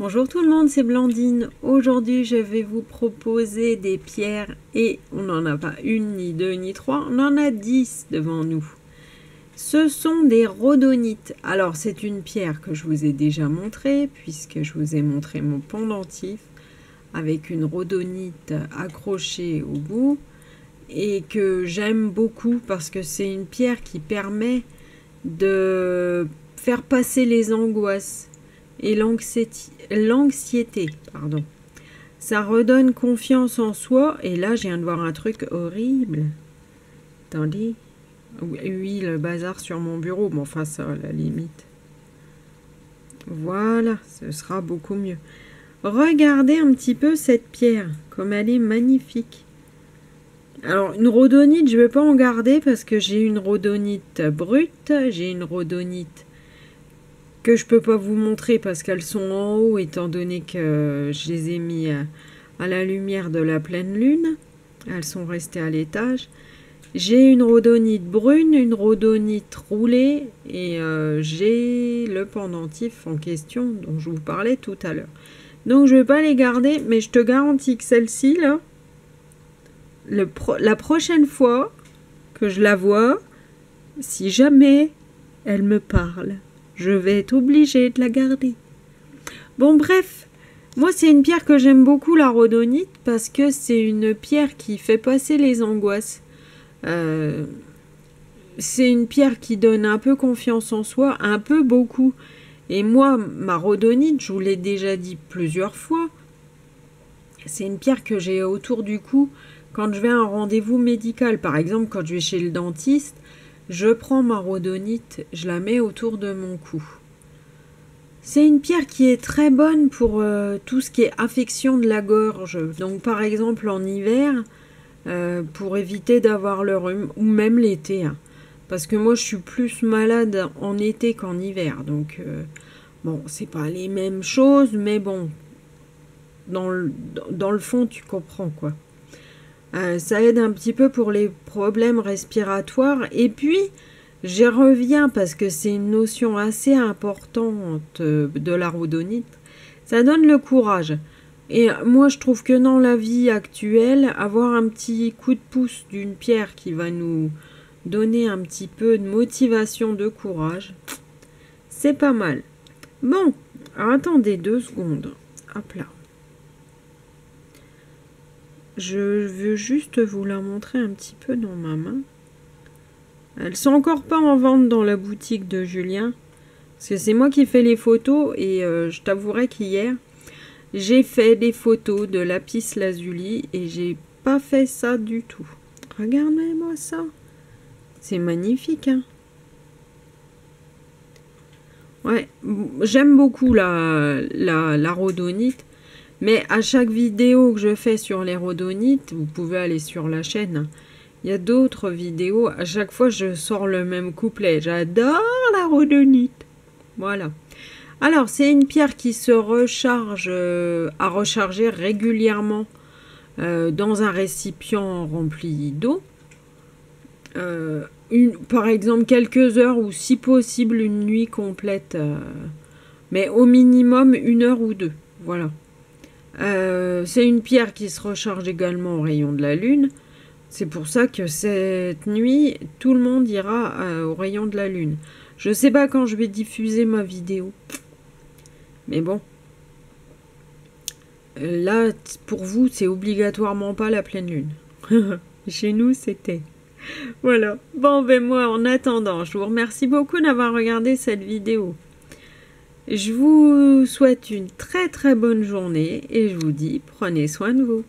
Bonjour tout le monde, c'est Blandine. Aujourd'hui, je vais vous proposer des pierres et on n'en a pas une, ni deux, ni trois, on en a 10 devant nous. Ce sont des rhodonites. Alors, c'est une pierre que je vous ai déjà montrée puisque je vous ai montré mon pendentif avec une rhodonite accrochée au bout et que j'aime beaucoup parce que c'est une pierre qui permet de faire passer les angoisses et l'anxiété, pardon. Ça redonne confiance en soi. Et là, je viens de voir un truc horrible. Attendez. Oui, le bazar sur mon bureau. Bon, enfin, ça, à la limite. Voilà, ce sera beaucoup mieux. Regardez un petit peu cette pierre, comme elle est magnifique. Alors, une rhodonite, je ne vais pas en garder parce que j'ai une rhodonite brute, j'ai une rhodonite que je peux pas vous montrer parce qu'elles sont en haut étant donné que je les ai mis à la lumière de la pleine lune. Elles sont restées à l'étage. J'ai une rhodonite brune, une rhodonite roulée et j'ai le pendentif en question dont je vous parlais tout à l'heure. Donc je vais pas les garder, mais je te garantis que celle-ci là, la prochaine fois que je la vois, si jamais elle me parle, je vais être obligée de la garder. Bon, bref, moi c'est une pierre que j'aime beaucoup, la rhodonite, parce que c'est une pierre qui fait passer les angoisses. C'est une pierre qui donne un peu confiance en soi, un peu beaucoup. Et moi, ma rhodonite, je vous l'ai déjà dit plusieurs fois, c'est une pierre que j'ai autour du cou quand je vais à un rendez-vous médical. Par exemple, quand je vais chez le dentiste, je prends ma rhodonite, je la mets autour de mon cou. C'est une pierre qui est très bonne pour tout ce qui est affection de la gorge. Donc par exemple en hiver, pour éviter d'avoir le rhume, ou même l'été. Hein. Parce que moi je suis plus malade en été qu'en hiver. Donc bon, c'est pas les mêmes choses, mais bon, dans le fond tu comprends quoi. Ça aide un petit peu pour les problèmes respiratoires. Et puis, j'y reviens parce que c'est une notion assez importante de la rhodonite. Ça donne le courage. Et moi, je trouve que dans la vie actuelle, avoir un petit coup de pouce d'une pierre qui va nous donner un petit peu de motivation, de courage, c'est pas mal. Bon, alors attendez 2 secondes. Hop là. Je veux juste vous la montrer un petit peu dans ma main. Elles sont encore pas en vente dans la boutique de Julien. Parce que c'est moi qui fais les photos. Et je t'avouerai qu'hier, j'ai fait des photos de lapis lazuli. Et j'ai pas fait ça du tout. Regardez-moi ça. C'est magnifique, hein. Ouais, j'aime beaucoup la rhodonite. Mais à chaque vidéo que je fais sur les rhodonites, vous pouvez aller sur la chaîne, il y a d'autres vidéos, à chaque fois je sors le même couplet. J'adore la rhodonite. Voilà. Alors, c'est une pierre qui se recharge à recharger régulièrement dans un récipient rempli d'eau. Par exemple, quelques heures ou si possible une nuit complète. Mais au minimum 1 heure ou 2. Voilà. C'est une pierre qui se recharge également au rayon de la lune. C'est pour ça que cette nuit, tout le monde ira au rayon de la lune. Je ne sais pas quand je vais diffuser ma vidéo. Mais bon. Là, pour vous, c'est obligatoirement pas la pleine lune. Chez nous, c'était. Voilà. Bon, ben moi, en attendant, je vous remercie beaucoup d'avoir regardé cette vidéo. Je vous souhaite une très très bonne journée et je vous dis prenez soin de vous.